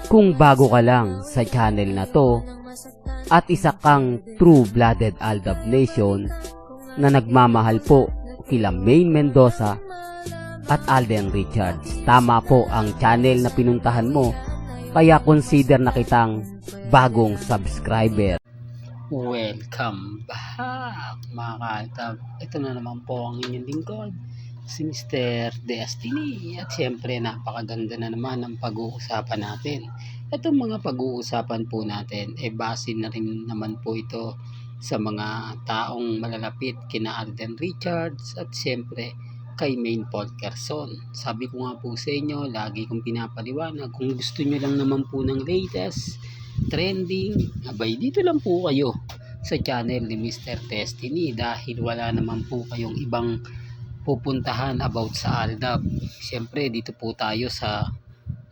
Kung bago ka lang sa channel na to at isa kang true-blooded Aldab Nation na nagmamahal po kila Maine Mendoza at Alden Richards, tama po ang channel na pinuntahan mo, kaya consider na kitang bagong subscriber. Welcome back mga ka-Aldab. Ito na naman po ang inyong lingkod, si Mr. Destiny. At syempre napakaganda na naman ang pag-uusapan natin. Itong mga pag-uusapan po natin base na rin naman po ito sa mga taong malalapit kina Alden Richards at syempre kay Maine Polkerson. Sabi ko nga po sa inyo, lagi kong pinapaliwanag, kung gusto nyo lang naman po ng latest trending, abay dito lang po kayo sa channel ni Mr. Destiny dahil wala naman po kayong ibang pupuntahan about sa Aldab. Siyempre dito po tayo sa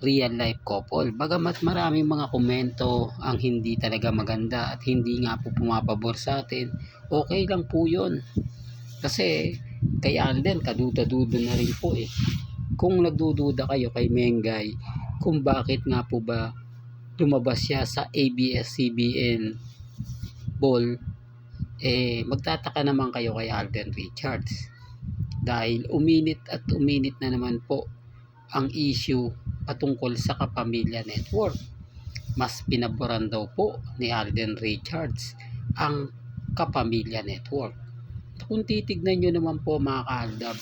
real life couple. Bagamat maraming mga komento ang hindi talaga maganda at hindi nga po pumapabor sa atin, okay lang po yun. Kasi kay Alden, kaduda-duda na rin po Kung nagdududa kayo kay Mengay, kung bakit nga po ba lumabas siya sa ABS-CBN ball, magtataka naman kayo kay Alden Richards. Dahil uminit at uminit na naman po ang issue patungkol sa Kapamilya Network. Mas pinaboran daw po ni Alden Richards ang Kapamilya Network. Kung titignan nyo naman po mga ka-Aldab,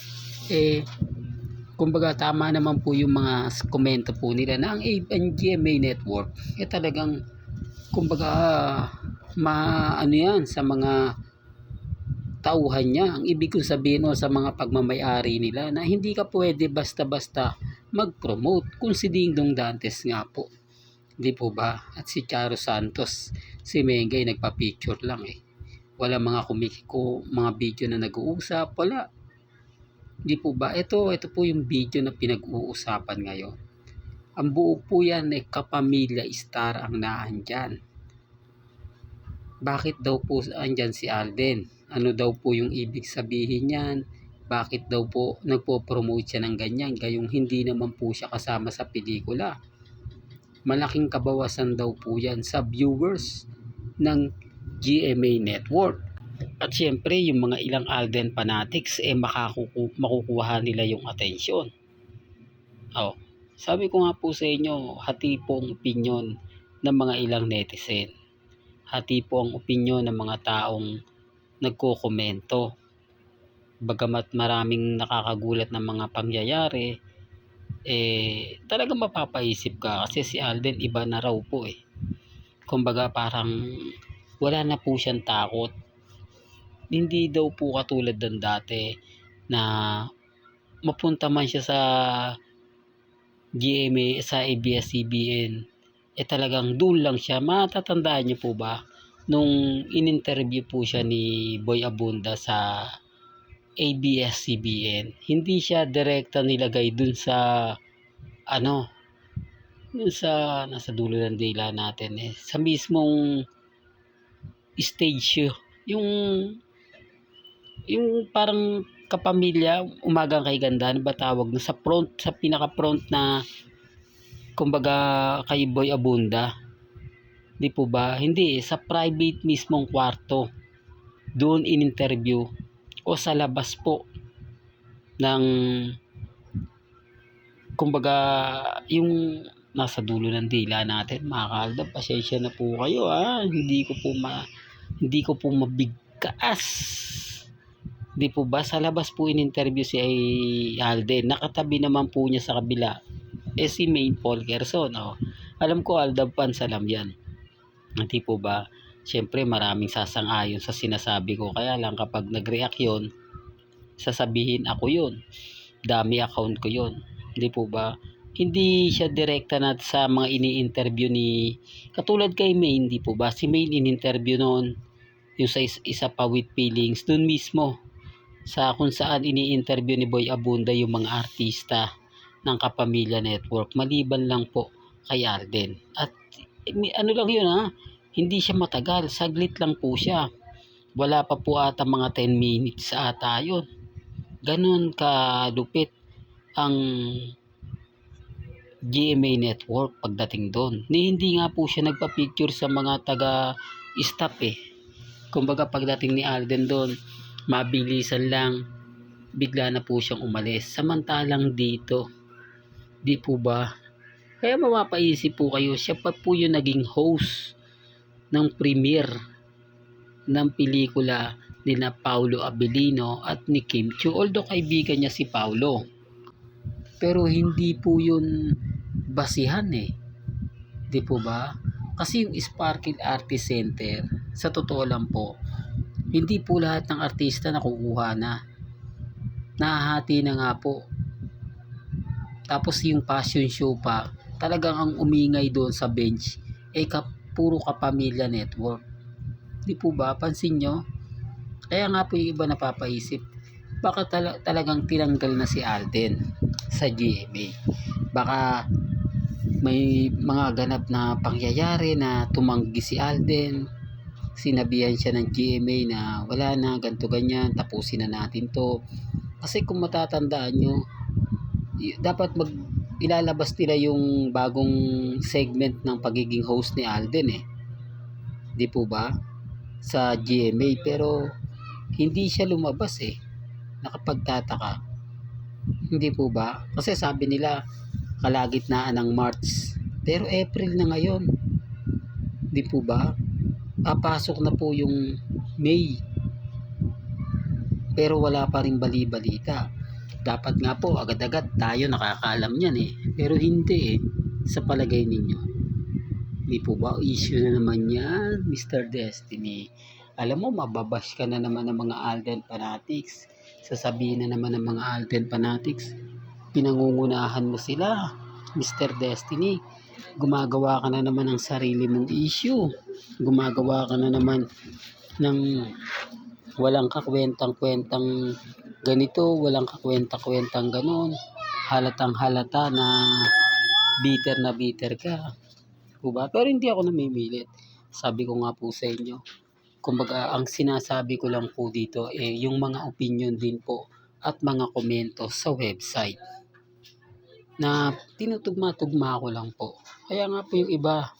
kumbaga tama naman po yung mga komento po nila na ang GMA Network talagang kumbaga ano yan sa mga tauhan niya. Ang ibig kong sabihin sa mga pagmamayari nila na hindi ka pwede basta-basta mag-promote. Kung si Dingdong Dantes nga po, di po ba? At si Charo Santos, si Mengay nagpa-picture lang wala mga mga video na nag-uusap, wala. Di po ba? Ito po yung video na pinag-uusapan ngayon. Ang buo po yan Kapamilya Star ang naandyan. Bakit daw po andyan si Alden? Ano daw po yung ibig sabihin niyan? Bakit daw po nagpo-promote siya ng ganyan gayong hindi naman po siya kasama sa pelikula? Malaking kabawasan daw po yan sa viewers ng GMA Network. At syempre yung mga ilang Alden fanatics makukuha nila yung atensyon. Sabi ko nga po sa inyo, hati po ang opinyon ng mga ilang netizen. Hati po ang opinyon ng mga taong nagko-komento. Bagamat maraming nakakagulat ng mga pangyayari, talagang mapapaisip ka kasi si Alden iba na raw po Kumbaga parang wala na po siyang takot. Hindi daw po katulad ng dati na mapunta man siya sa GMA, sa ABS-CBN, talagang doon lang siya. Matatandaan niyo po ba nung in-interview po siya ni Boy Abunda sa ABS-CBN, hindi siya direkta nilagay dun sa dun sa nasa dulo ng dila natin sa mismong stage yung parang Kapamilya Umagang Kay Ganda, ba tawag na sa front, sa pinaka front na kumbaga kay Boy Abunda, di po ba? Hindi sa private mismong kwarto doon in-interview o sa labas po ng kumbaga yung nasa dulo ng dila natin mga ka-Aldab. Pasensya na po kayo hindi ko po mabigkas, di po ba? Sa labas po in-interview si Alden, nakatabi naman po niya sa kabila si Maine Polkerson. Alam ko Aldab fans alam yan, di po ba? Siyempre maraming sasang-ayon sa sinasabi ko, kaya lang kapag nag-react yun, sasabihin ako yun, dami account ko yun, di po ba? Hindi siya direkta na sa mga ini-interview ni katulad kay Maine, di po ba? Si Maine in-interview noon yung sa isa pa with feelings, dun mismo sa kung saan ini-interview ni Boy Abunda yung mga artista ng Kapamilya Network, maliban lang po kay Alden. At ano lang yun hindi siya matagal, saglit lang po siya, wala pa po ata mga 10 minutes ata yun. Ganun kalupit ang GMA Network pagdating doon. Hindi nga po siya nagpa-picture sa mga taga-staff eh. Kumbaga pagdating ni Alden doon, mabilisan lang, bigla na po siyang umalis. Samantalang dito, di po ba? Kaya mapapaisip po kayo, siya pa po yung naging host ng premiere ng pelikula ni na Paulo Abilino at ni Kim Chiu. Although kaibigan niya si Paulo. Pero hindi po yun basihan eh. Di po ba? Kasi yung Sparkle Artist Center, sa totoo lang po, hindi po lahat ng artista nakukuha na. Nahahati na nga po. Tapos yung fashion show pa, talagang ang umingay doon sa bench, puro kapamilya network. Di po ba? Pansin nyo? Kaya nga po yung iba napapaisip, baka talagang tinanggal na si Alden sa GMA. Baka may mga ganap na pangyayari na tumanggi si Alden, sinabihan siya ng GMA na wala na, ganto ganyan, tapusin na natin to. Kasi kung matatandaan nyo, dapat ilalabas nila yung bagong segment ng pagiging host ni Alden eh. Di po ba? Sa GMA, pero hindi siya lumabas eh. Nakapagtataka. Hindi po ba? Kasi sabi nila kalagitnaan ng March. Pero April na ngayon. Di po ba? Papasok na po yung May. Pero wala pa rin bali-balita. Dapat nga po agad-agad tayo nakakaalam yan eh. Pero hindi eh. Sa palagay ninyo. Di po ba? Issue na naman yan, Mr. Destiny. Alam mo, mababash ka na naman ng mga Alden fanatics. Sasabihin na naman ng mga Alden fanatics, pinangungunahan mo sila, Mr. Destiny. Gumagawa ka na naman ng sarili mong issue. Gumagawa ka na naman ng walang kakwentang-kwentang ganito, walang kakwentang-kwentang ganon. Halatang halata na bitter ka. Diba? Pero hindi ako namimilit. Sabi ko nga po sa inyo, kumbaga ang sinasabi ko lang po dito yung mga opinion din po at mga komento sa website na tinutugma-tugma ko lang po. Kaya nga po yung iba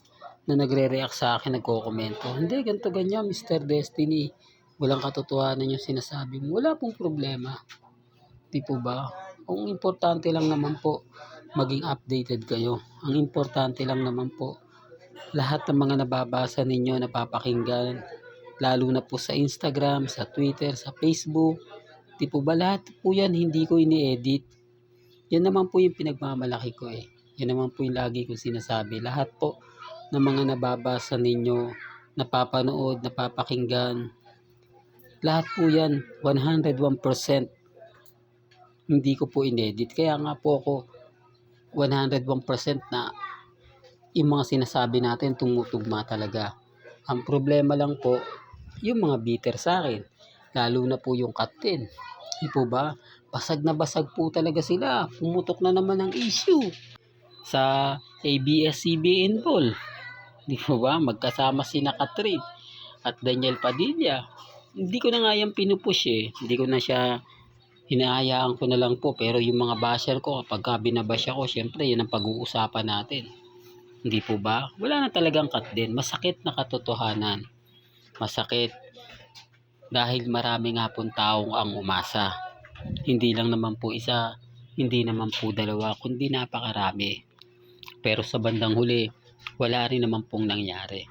na nagre-react sa akin, nagko-komento, hindi, ganito ganyan Mr. Destiny, walang katotohanan yung sinasabi mo. Wala pong problema. Di po ba? Ang importante lang naman po, maging updated kayo. Ang importante lang naman po, lahat ng mga nababasa ninyo, napapakinggan, lalo na po sa Instagram, sa Twitter, sa Facebook, di po ba lahat po yan hindi ko ini-edit. Yan naman po yung pinagmamalaki ko eh. Yan naman po yung lagi kong sinasabi. Lahat po ng mga nababasa ninyo, napapanood, napapakinggan, lahat po yan, 101% hindi ko po inedit. Kaya nga po ako 101% na yung mga sinasabi natin tumutugma talaga. Ang problema lang po, yung mga bitter sa akin, lalo na po yung captain. Di po ba? Basag na basag po talaga sila. Pumutok na naman ang issue sa ABS-CBN Ball. Di po ba? Magkasama sina Catherine at Daniel Padilla. Hindi ko na nga yan pinupush eh. Hindi ko na siya, hinahayaan ko na lang po. Pero yung mga basher ko, kapag binabash ako, syempre yun ang pag-uusapan natin. Hindi po ba? Wala na talagang cut din. Masakit na katotohanan. Masakit. Dahil marami nga pong taong ang umasa. Hindi lang naman po isa, hindi naman po dalawa, kundi napakarami. Pero sa bandang huli, wala rin naman pong nangyari.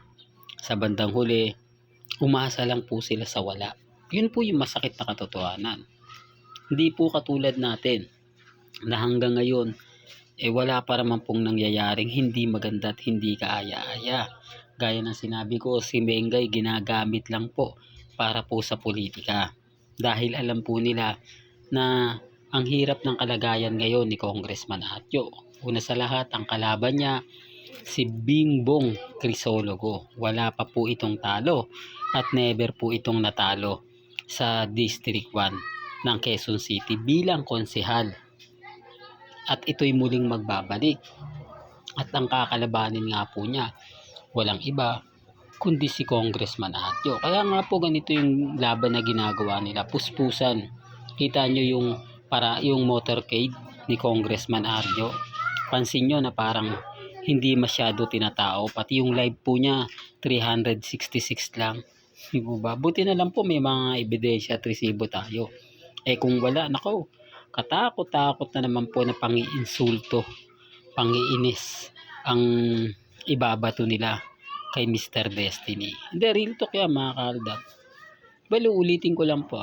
Sa bandang huli, umasa lang po sila sa wala. Yun po yung masakit na katotohanan. Hindi po katulad natin na hanggang ngayon, wala pa naman pong nangyayaring hindi maganda at hindi kaaya-aya. Gaya ng sinabi ko, si Mengay ginagamit lang po para po sa politika. Dahil alam po nila na ang hirap ng kalagayan ngayon ni Congressman Atyo. Una sa lahat, ang kalaban niya, si Bingbong Crisologo. Wala pa po itong talo at never po itong natalo sa District 1 ng Quezon City bilang konsehal. At ito'y muling magbabalik. At ang kakalabanin nga po niya, walang iba kundi si Congressman Atyo. Kaya nga po ganito yung laban na ginagawa nila, puspusan. Kita nyo yung motorcade ni Congressman Atyo. pansin nyo na parang hindi masyado tinatao. Pati yung live po niya, 366 lang. Di po ba? Buti na lang po may mga ebidensya at resibo tayo. Kung wala, nako, katakot-takot na naman po na pangiinsulto, pangiinis ang ibabato nila kay Mr. Destiny. Hindi, real talk yan mga kaaldab. Bali, ulitin ko lang po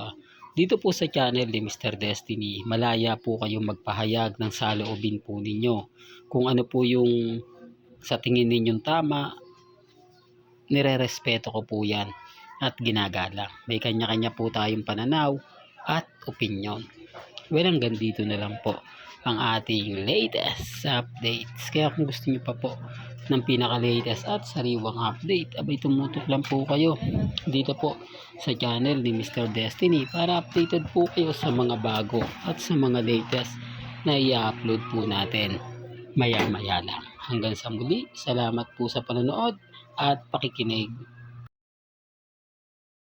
dito po sa channel ni Mr. Destiny, malaya po kayong magpahayag ng saloobin po ninyo. Kung ano po yung sa tingin ninyong tama, nirerespeto ko po yan at ginagalang. May kanya-kanya po tayong pananaw at opinyon. Well, hanggang dito na lang po ang ating latest updates. Kaya kung gusto niyo pa po ng pinaka-latest at sariwang update, abay tumutok lang po kayo dito po sa channel ni Mr. Destiny para updated po kayo sa mga bago at sa mga latest na i-upload po natin maya-maya lang. Hanggang sa muli, salamat po sa panonood at pakikinig.